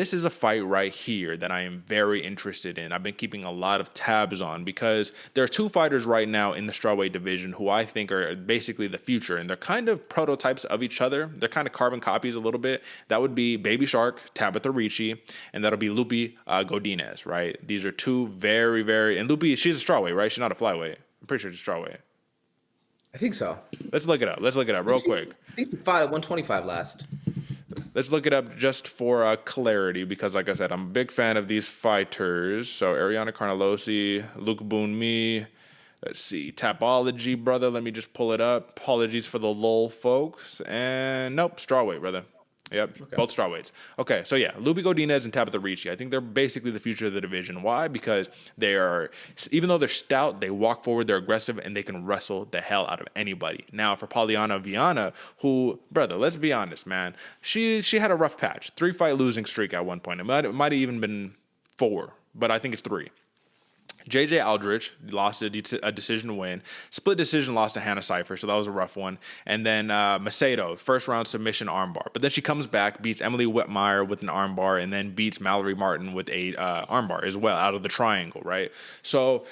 This is a fight right here that I am very interested in. I've been keeping a lot of tabs on because there are two fighters right now in the strawweight division who I think are basically the future, and they're kind of prototypes of each other. They're kind of carbon copies a little bit. That would be Baby Shark, Tabatha Ricci, and that'll be Lupi Godinez, right? These are two very, very... And Lupi, she's a strawweight, right? She's not a flyweight. I'm pretty sure she's strawweight. I think so. Let's look it up. Let's look it up real quick. I think she fought at 125 last. Let's look it up just for clarity because, like I said, I'm a big fan of these fighters. So, Ariana Carnelosi, Luke Boonmi. Let's see. Tapology, brother. Let me just pull it up. Apologies for the lull, folks. And nope, strawweight, brother. Yep, okay. Both strawweights. Okay, so yeah, Lupi Godinez and Tabatha Ricci. I think they're basically the future of the division. Why? Because they are, even though they're stout, they walk forward, they're aggressive, and they can wrestle the hell out of anybody. Now, for Polyanna Viana, who, brother, let's be honest, man, she had a rough patch. 3-fight losing streak at one point. It might have even been 4, but I think it's 3. JJ Aldrich lost a decision win. Split decision lost to Hannah Cipher, so that was a rough one. And then Macedo, first round submission armbar. But then she comes back, beats Emily Whitmire with an armbar, and then beats Mallory Martin with a armbar as well out of the triangle, right? So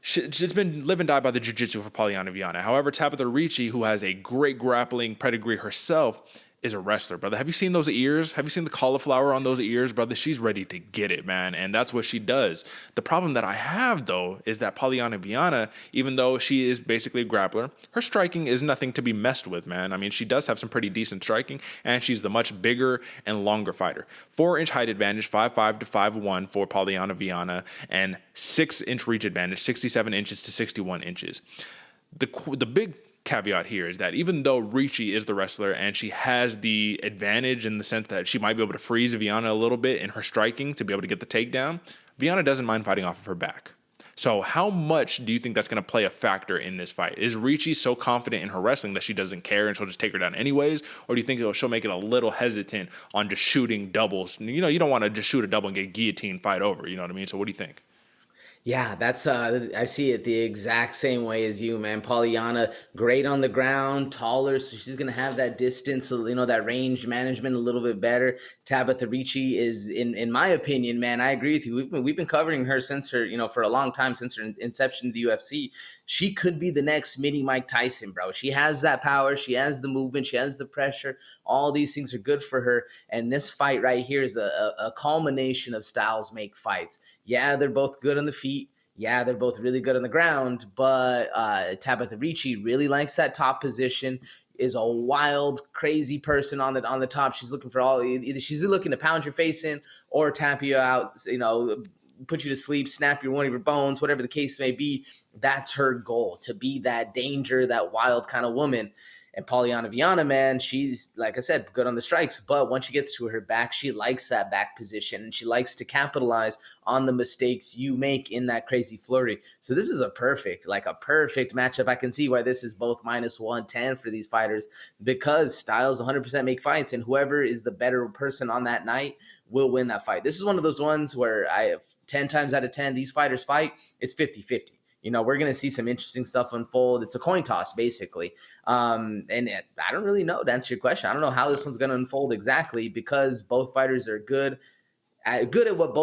she's been live and die by the jiu-jitsu for Polyanna Viana. However, Tabatha Ricci, who has a great grappling pedigree herself, is a wrestler, brother. Have you seen those ears? Have you seen the cauliflower on those ears, brother? She's ready to get it, man, and that's what she does. The problem that I have, though, is that Polyanna Viana, even though she is basically a grappler, her striking is nothing to be messed with, man. I mean, she does have some pretty decent striking, and she's the much bigger and longer fighter. 4-inch height advantage, 5'5" to 5'1" for Polyanna Viana, and 6-inch reach advantage, 67 inches to 61 inches. The big caveat here is that even though Ricci is the wrestler and she has the advantage in the sense that she might be able to freeze Viana a little bit in her striking to be able to get the takedown, Viana doesn't mind fighting off of her back. So how much do you think that's going to play a factor in this fight? Is Ricci so confident in her wrestling that she doesn't care and she'll just take her down anyways? Or do you think she'll make it a little hesitant on just shooting doubles? You know, you don't want to just shoot a double and get guillotine fight over, you know what I mean? So what do you think? Yeah, that's I see it the exact same way as you, man. Pollyanna, great on the ground, taller, so she's gonna have that distance, that range management a little bit better. Tabatha Ricci is, in my opinion, man, I agree with you. We've been covering her since her, for a long time, since her inception of the UFC. She could be the next mini Mike Tyson, bro. She has that power, she has the movement, she has the pressure. All these things are good for her. And this fight right here is a culmination of styles make fights. Yeah, they're both good on the feet. Yeah, they're both really good on the ground, but Tabatha Ricci really likes that top position, is a wild, crazy person on the top. She's looking for either she's looking to pound your face in or tap you out, put you to sleep, snap one of your bones, whatever the case may be. That's her goal, to be that danger, that wild kind of woman. And Polyanna Viana, man, she's, like I said, good on the strikes. But once she gets to her back, she likes that back position. And she likes to capitalize on the mistakes you make in that crazy flurry. So this is a perfect matchup. I can see why this is both minus 110 for these fighters, because styles 100% make fights. And whoever is the better person on that night will win that fight. This is one of those ones where I have 10 times out of 10, these fighters fight, it's 50-50. We're going to see some interesting stuff unfold. It's a coin toss, basically. And I don't really know, to answer your question. I don't know how this one's going to unfold exactly, because both fighters are good at what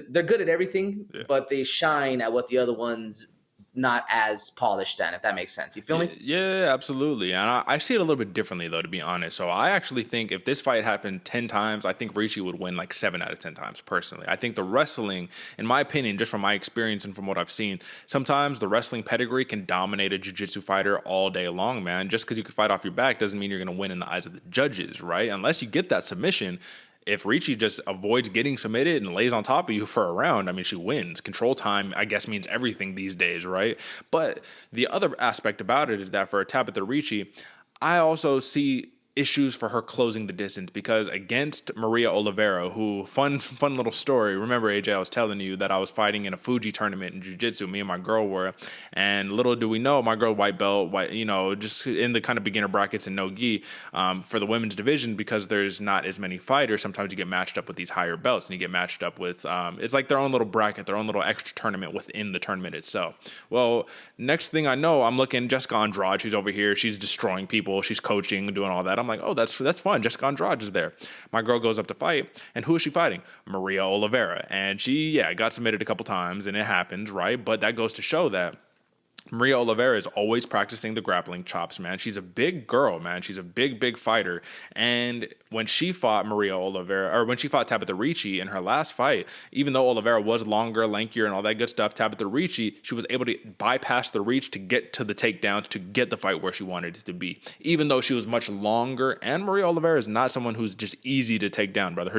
they're good at everything, yeah, but they shine at what the other one's not as polished at, if that makes sense. You feel me? Yeah, absolutely. And I see it a little bit differently, though, to be honest. So I actually think if this fight happened 10 times, I think Ricci would win like 7 out of 10 times, personally. I think the wrestling, in my opinion, just from my experience and from what I've seen, sometimes the wrestling pedigree can dominate a jiu-jitsu fighter all day long, man. Just because you can fight off your back doesn't mean you're going to win in the eyes of the judges, right? Unless you get that submission. If Ricci just avoids getting submitted and lays on top of you for a round, I mean, she wins. Control time, I guess, means everything these days, right? But the other aspect about it is that for Tabatha Ricci, I also see issues for her closing the distance, because against Maria Oliveira, who, fun little story. Remember, AJ, I was telling you that I was fighting in a Fuji tournament in jiu-jitsu, me and my girl were, and little do we know, my girl white belt, just in the kind of beginner brackets in no gi, for the women's division, because there's not as many fighters, sometimes you get matched up with these higher belts, and you get matched up with, it's like their own little bracket, their own little extra tournament within the tournament itself. Well, next thing I know, I'm looking, Jessica Andrade, she's over here, she's destroying people, she's coaching, doing all that. I'm like, oh, that's fun. Jessica Andrade is there. My girl goes up to fight, and who is she fighting? Maria Oliveira. And she, got submitted a couple times, and it happens, right? But that goes to show that Maria Oliveira is always practicing the grappling chops, man. She's a big girl, man. She's a big, big fighter. And when she fought Maria Oliveira, or when she fought Tabatha Ricci in her last fight, even though Oliveira was longer, lankier, and all that good stuff, Tabatha Ricci, she was able to bypass the reach to get to the takedowns, to get the fight where she wanted it to be. Even though she was much longer, and Maria Oliveira is not someone who's just easy to take down, brother.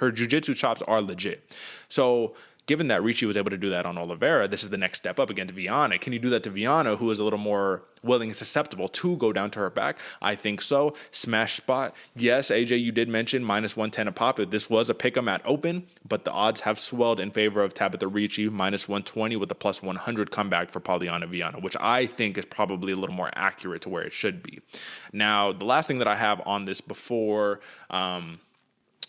Her jiu-jitsu chops are legit. So, given that Ricci was able to do that on Oliveira, this is the next step up against Viana. Can you do that to Viana, who is a little more willing and susceptible to go down to her back? I think so. Smash spot. Yes, AJ, you did mention minus 110 a pop. This was a pick'em at open, but the odds have swelled in favor of Tabatha Ricci, minus 120 with a plus 100 comeback for Polyanna Viana, which I think is probably a little more accurate to where it should be. Now, the last thing that I have on this before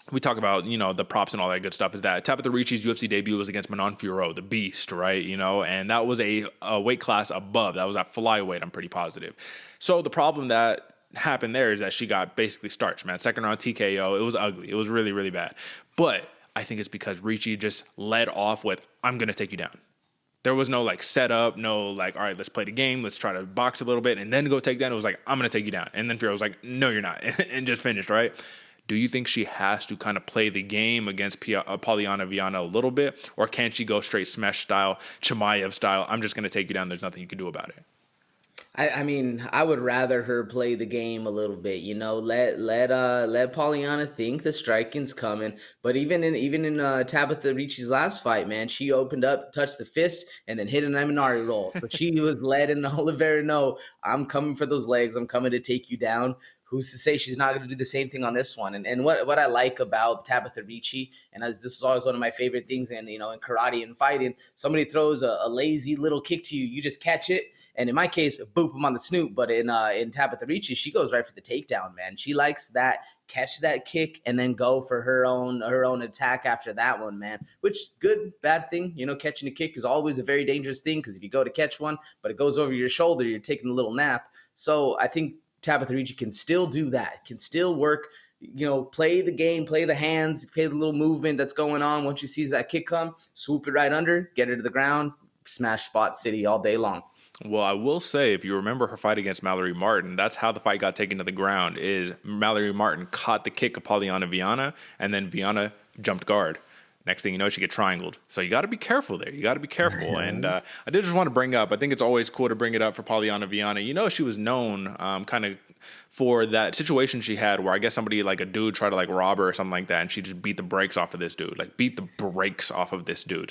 we talk about, the props and all that good stuff is that Tabatha Ricci's UFC debut was against Manon Fiorot, the beast, right? And that was a weight class above. That was at flyweight, I'm pretty positive. So the problem that happened there is that she got basically starched, man. Second round TKO. It was ugly. It was really, really bad. But I think it's because Ricci just led off with, I'm going to take you down. There was no setup, no all right, let's play the game, let's try to box a little bit and then go take down. It was like, I'm going to take you down. And then Fiorot was like, no, you're not. And just finished, right? Do you think she has to kind of play the game against Polyanna Viana a little bit? Or can she go straight smash style, Chimaev style? I'm just going to take you down. There's nothing you can do about it. I mean, I would rather her play the game a little bit, let Pollyanna think the striking's coming. But even in Tabatha Ricci's last fight, man, she opened up, touched the fist, and then hit an Eminari roll. So she was letting Oliveira know, I'm coming for those legs. I'm coming to take you down. Who's to say she's not going to do the same thing on this one? And what I like about Tabatha Ricci, and this is always one of my favorite things in karate and fighting, somebody throws a lazy little kick to you, you just catch it. And in my case, boop them on the snoot. But in Tabatha Ricci, she goes right for the takedown, man. She likes that, catch that kick, and then go for her own attack after that one, man. Which, good, bad thing. Catching a kick is always a very dangerous thing because if you go to catch one, but it goes over your shoulder, you're taking a little nap. So I think Tabatha Ricci can still do that, can still work, play the game, play the hands, play the little movement that's going on. Once she sees that kick come, swoop it right under, get her to the ground, smash spot city all day long. Well, I will say, if you remember her fight against Mallory Martin, that's how the fight got taken to the ground, is Mallory Martin caught the kick of Polyanna Viana, and then Viana jumped guard. Next thing you know, she get triangled. So you got to be careful there. You got to be careful. And I did just want to bring up, I think it's always cool to bring it up for Polyanna Viana. She was known kind of for that situation she had where I guess somebody a dude tried to rob her or something like that. And she just beat the brakes off of this dude.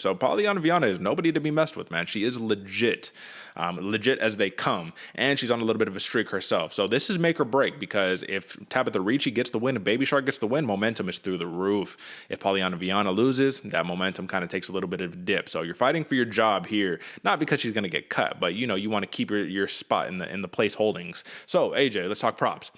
So Polyanna Viana is nobody to be messed with, man. She is legit. Legit as they come. And she's on a little bit of a streak herself. So this is make or break because if Tabatha Ricci gets the win, if Baby Shark gets the win, momentum is through the roof. If Polyanna Viana loses, that momentum kind of takes a little bit of a dip. So you're fighting for your job here, not because she's going to get cut, but you want to keep your spot in the place holdings. So AJ, let's talk props.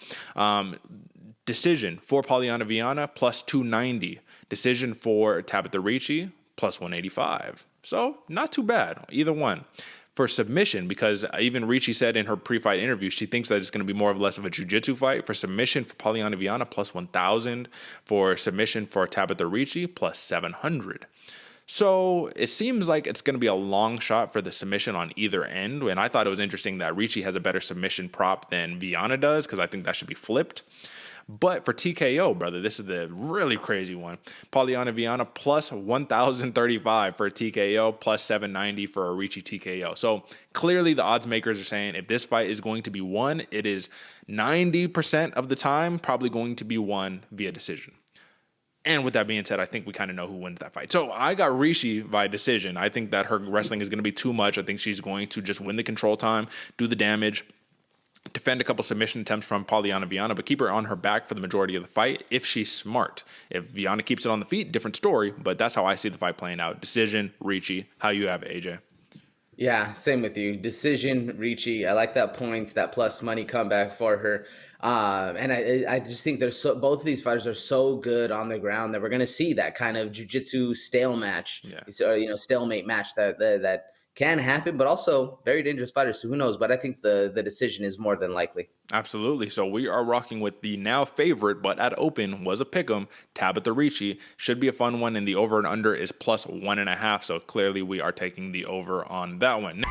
Decision for Polyanna Viana plus 290. Decision for Tabatha Ricci plus 185. So not too bad, either one. For submission, because even Ricci said in her pre-fight interview, she thinks that it's going to be more or less of a jiu-jitsu fight. For submission for Polyanna Viana, plus 1,000. For submission for Tabatha Ricci, plus 700. So it seems like it's going to be a long shot for the submission on either end. And I thought it was interesting that Ricci has a better submission prop than Viana does, because I think that should be flipped. But for TKO, brother, this is the really crazy one. Polyanna Viana plus 1,035 for a TKO, plus 790 for a Ricci TKO. So clearly the odds makers are saying if this fight is going to be won, it is 90% of the time probably going to be won via decision. And with that being said, I think we kind of know who wins that fight. So I got Ricci by decision. I think that her wrestling is going to be too much. I think she's going to just win the control time, do the damage, defend a couple submission attempts from Polyanna Viana, but keep her on her back for the majority of the fight if she's smart. If Viana keeps it on the feet, different story, but that's how I see the fight playing out. Decision, Ricci. How you have it, AJ? Yeah, same with you. Decision, Ricci. I like that point, that plus money comeback for her. And I just think both of these fighters are so good on the ground that we're going to see that kind of jiu-jitsu stale match, stalemate match that can happen, but also very dangerous fighter. So who knows? But I think the decision is more than likely. Absolutely. So we are rocking with the now favorite, but at open was a pick'em, Tabatha Ricci. Should be a fun one, and the over and under is +1.5. So clearly we are taking the over on that one.